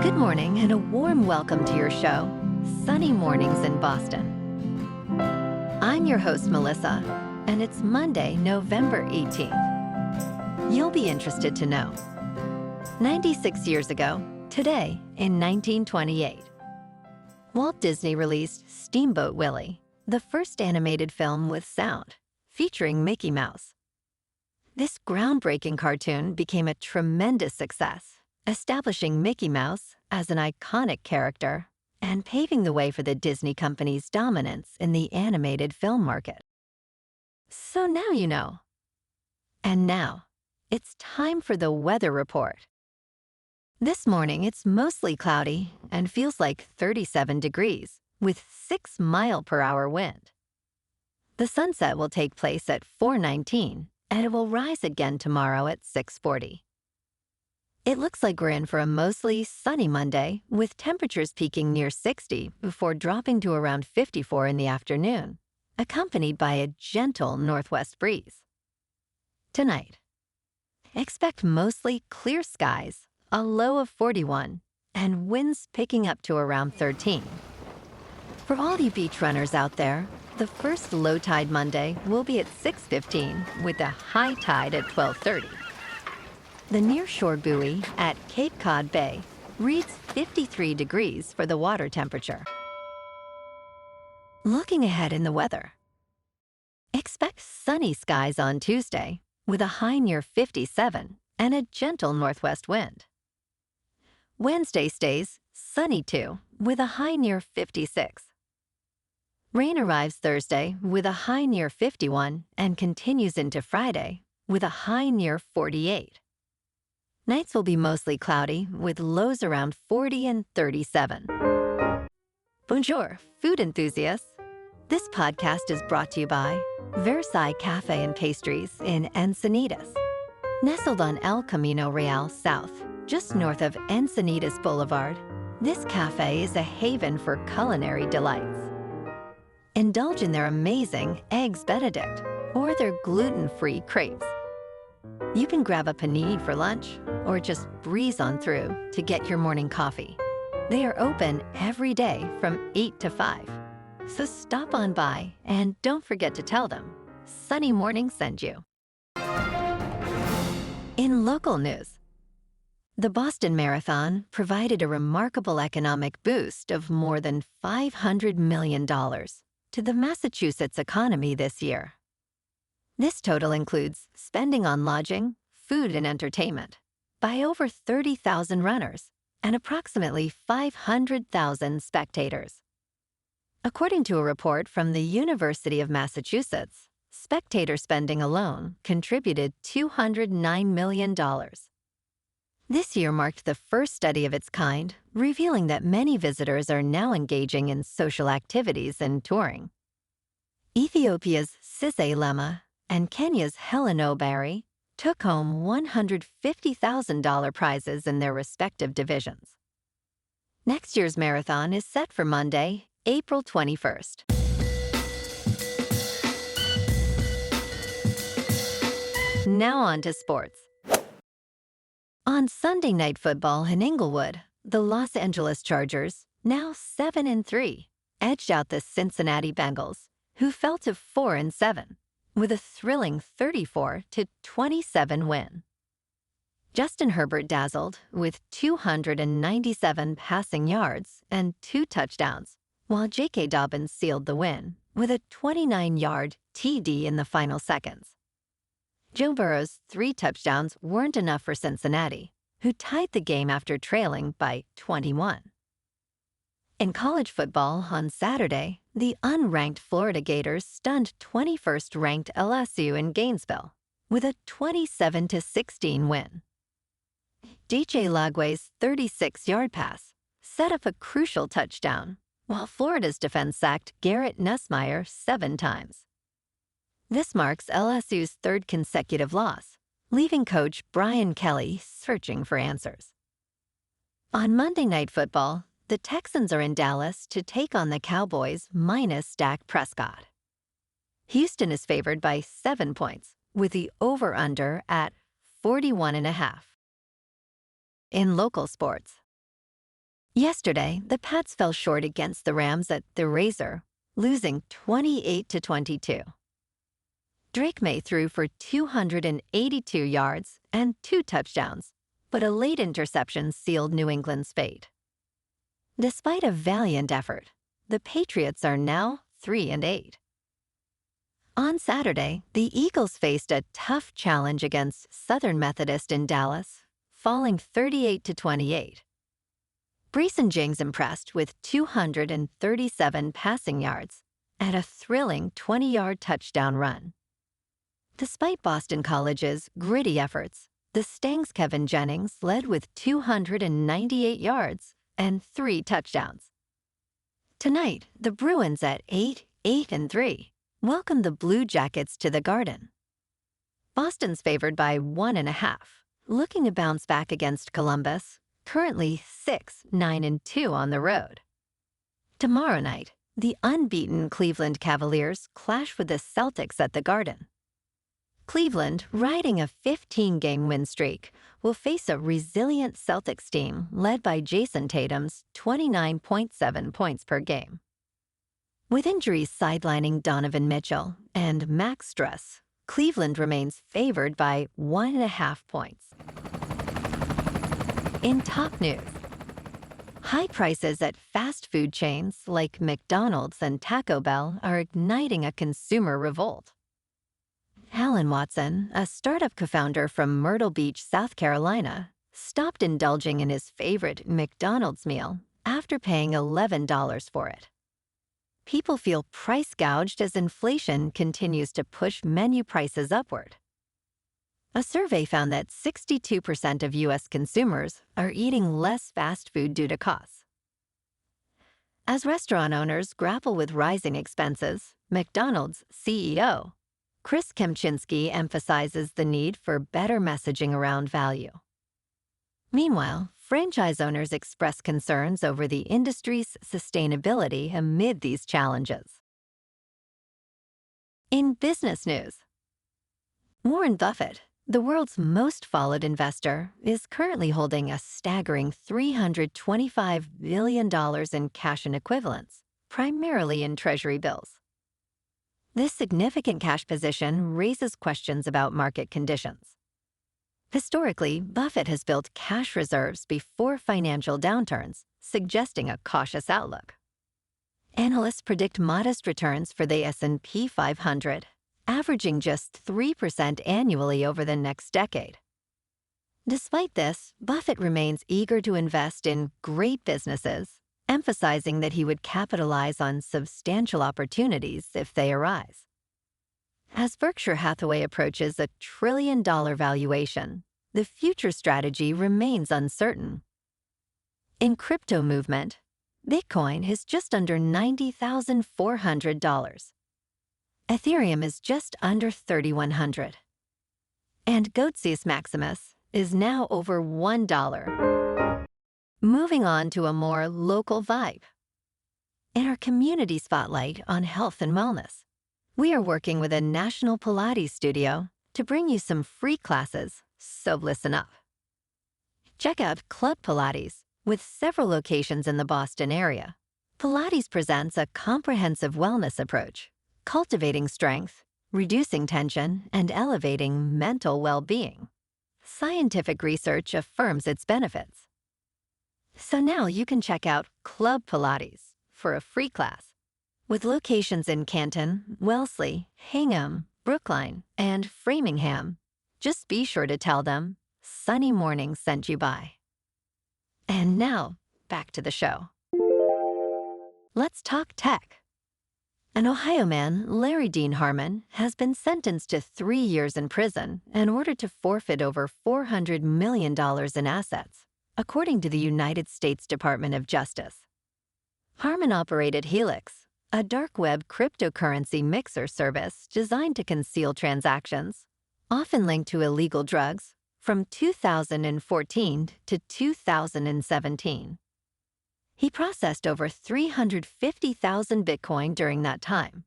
Good morning and a warm welcome to your show, Sunny Mornings in Boston. I'm your host, Melissa, and it's Monday, November 18th. You'll be interested to know. 96 years ago, today in 1928, Walt Disney released Steamboat Willie, the first animated film with sound, featuring Mickey Mouse. This groundbreaking cartoon became a tremendous success, establishing Mickey Mouse as an iconic character and paving the way for the Disney Company's dominance in the animated film market. So now you know. And now, it's time for the weather report. This morning, it's mostly cloudy and feels like 37 degrees with 6-mile-per-hour wind. The sunset will take place at 4:19, and it will rise again tomorrow at 6:40. It looks like we're in for a mostly sunny Monday, with temperatures peaking near 60 before dropping to around 54 in the afternoon, accompanied by a gentle northwest breeze. Tonight, expect mostly clear skies, a low of 41, and winds picking up to around 13. For all you beach runners out there, the first low tide Monday will be at 6:15 with a high tide at 12:30. The nearshore buoy at Cape Cod Bay reads 53 degrees for the water temperature. Looking ahead in the weather, expect sunny skies on Tuesday with a high near 57 and a gentle northwest wind. Wednesday stays sunny too, with a high near 56. Rain arrives Thursday with a high near 51 and continues into Friday with a high near 48. Nights will be mostly cloudy with lows around 40 and 37. Bonjour, food enthusiasts. This podcast is brought to you by Versailles Cafe and Pastries in Encinitas. Nestled on El Camino Real South, just north of Encinitas Boulevard, this cafe is a haven for culinary delights. Indulge in their amazing Eggs Benedict or their gluten-free crepes. You can grab a panini for lunch or just breeze on through to get your morning coffee. They are open every day from 8 to 5. So stop on by and don't forget to tell them Sunny Morning sent you. In local news, the Boston Marathon provided a remarkable economic boost of more than $500 million to the Massachusetts economy this year. This total includes spending on lodging, food, and entertainment by over 30,000 runners and approximately 500,000 spectators. According to a report from the University of Massachusetts, spectator spending alone contributed $209 million. This year marked the first study of its kind, revealing that many visitors are now engaging in social activities and touring. Ethiopia's Sisay Lemma and Kenya's Hellen Obiri took home $150,000 prizes in their respective divisions. Next year's marathon is set for Monday, April 21st. Now on to sports. On Sunday Night Football in Inglewood, the Los Angeles Chargers, now 7-3, edged out the Cincinnati Bengals, who fell to 4-7. With a thrilling 34-27 win. Justin Herbert dazzled with 297 passing yards and 2 touchdowns, while J.K. Dobbins sealed the win with a 29-yard TD in the final seconds. Joe Burrow's 3 touchdowns weren't enough for Cincinnati, who tied the game after trailing by 21. In college football on Saturday, the unranked Florida Gators stunned 21st-ranked LSU in Gainesville with a 27-16 win. DJ Lagway's 36-yard pass set up a crucial touchdown, while Florida's defense sacked Garrett Nussmeier 7 times. This marks LSU's 3rd consecutive loss, leaving coach Brian Kelly searching for answers. On Monday Night Football, the Texans are in Dallas to take on the Cowboys minus Dak Prescott. Houston is favored by 7 points, with the over-under at 41.5. In local sports, Yesterday, the Pats fell short against the Rams at the Razor, losing 28-22. Drake May threw for 282 yards and 2 touchdowns, but a late interception sealed New England's fate. Despite a valiant effort, the Patriots are now 3-8. On Saturday, the Eagles faced a tough challenge against Southern Methodist in Dallas, falling 38-28. Brees Jings impressed with 237 passing yards and a thrilling 20-yard touchdown run. Despite Boston College's gritty efforts, the Stang's Kevin Jennings led with 298 yards and 3 touchdowns. Tonight, the Bruins at 8-3 welcome the Blue Jackets to the Garden. Boston's favored by 1.5, looking to bounce back against Columbus, currently 6-9-2 on the road. Tomorrow night, the unbeaten Cleveland Cavaliers clash with the Celtics at the Garden. Cleveland, riding a 15-game win streak, will face a resilient Celtics team led by Jason Tatum's 29.7 points per game. With injuries sidelining Donovan Mitchell and Max Struss, Cleveland remains favored by 1.5 points. In top news, high prices at fast food chains like McDonald's and Taco Bell are igniting a consumer revolt. Hellen Watson, a startup co-founder from Myrtle Beach, South Carolina, stopped indulging in his favorite McDonald's meal after paying $11 for it. People feel price gouged as inflation continues to push menu prices upward. A survey found that 62% of U.S. consumers are eating less fast food due to costs. As restaurant owners grapple with rising expenses, McDonald's CEO, Chris Kempczinski, emphasizes the need for better messaging around value. Meanwhile, franchise owners express concerns over the industry's sustainability amid these challenges. In business news, Warren Buffett, the world's most followed investor, is currently holding a staggering $325 billion in cash and equivalents, primarily in Treasury bills. This significant cash position raises questions about market conditions. Historically, Buffett has built cash reserves before financial downturns, suggesting a cautious outlook. Analysts predict modest returns for the S&P 500, averaging just 3% annually over the next decade. Despite this, Buffett remains eager to invest in great businesses, emphasizing that he would capitalize on substantial opportunities if they arise. As Berkshire Hathaway approaches $1 trillion valuation, the future strategy remains uncertain. In crypto movement, Bitcoin is just under $90,400. Ethereum is just under $3,100. And Goatseus Maximus is now over $1. Moving on to a more local vibe. In our community spotlight on health and wellness, we are working with a national Pilates studio to bring you some free classes, so listen up. Check out Club Pilates, with several locations in the Boston area. Pilates presents a comprehensive wellness approach, cultivating strength, reducing tension, and elevating mental well-being. Scientific research affirms its benefits. So now you can check out Club Pilates for a free class. With locations in Canton, Wellesley, Hingham, Brookline, and Framingham, just be sure to tell them Sunny Morning sent you by. And now, back to the show. Let's talk tech. An Ohio man, Larry Dean Harmon, has been sentenced to 3 years in prison in order to forfeit over $400 million in assets, according to the United States Department of Justice. Harmon operated Helix, a dark web cryptocurrency mixer service designed to conceal transactions, often linked to illegal drugs, from 2014 to 2017. He processed over 350,000 Bitcoin during that time.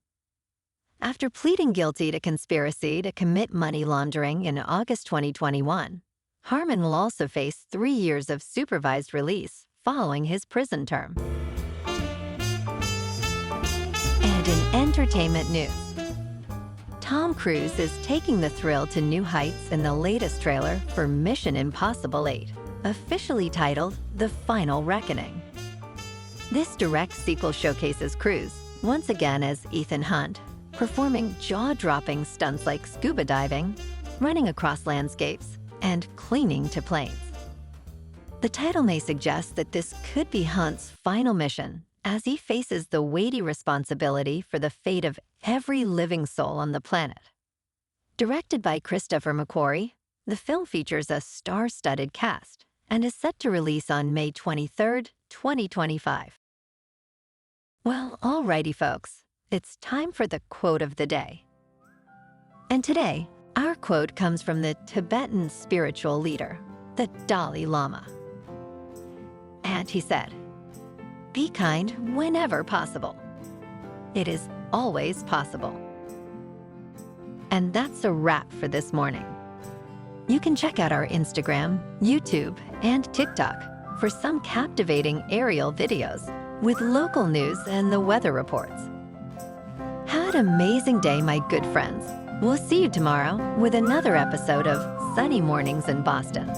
After pleading guilty to conspiracy to commit money laundering in August 2021, Harmon will also face 3 years of supervised release following his prison term. And in entertainment news, Tom Cruise is taking the thrill to new heights in the latest trailer for Mission Impossible 8, officially titled The Final Reckoning. This direct sequel showcases Cruise, once again as Ethan Hunt, performing jaw-dropping stunts like scuba diving, running across landscapes, and clinging to planes. The title may suggest that this could be Hunt's final mission as he faces the weighty responsibility for the fate of every living soul on the planet. Directed by Christopher McQuarrie, the film features a star-studded cast and is set to release on May 23, 2025. Well, alrighty folks, it's time for the quote of the day. And today, our quote comes from the Tibetan spiritual leader, the Dalai Lama. And he said, "Be kind whenever possible. It is always possible." And that's a wrap for this morning. You can check out our Instagram, YouTube, and TikTok for some captivating aerial videos with local news and the weather reports. Have an amazing day, my good friends. We'll see you tomorrow with another episode of Sunny Mornings in Boston.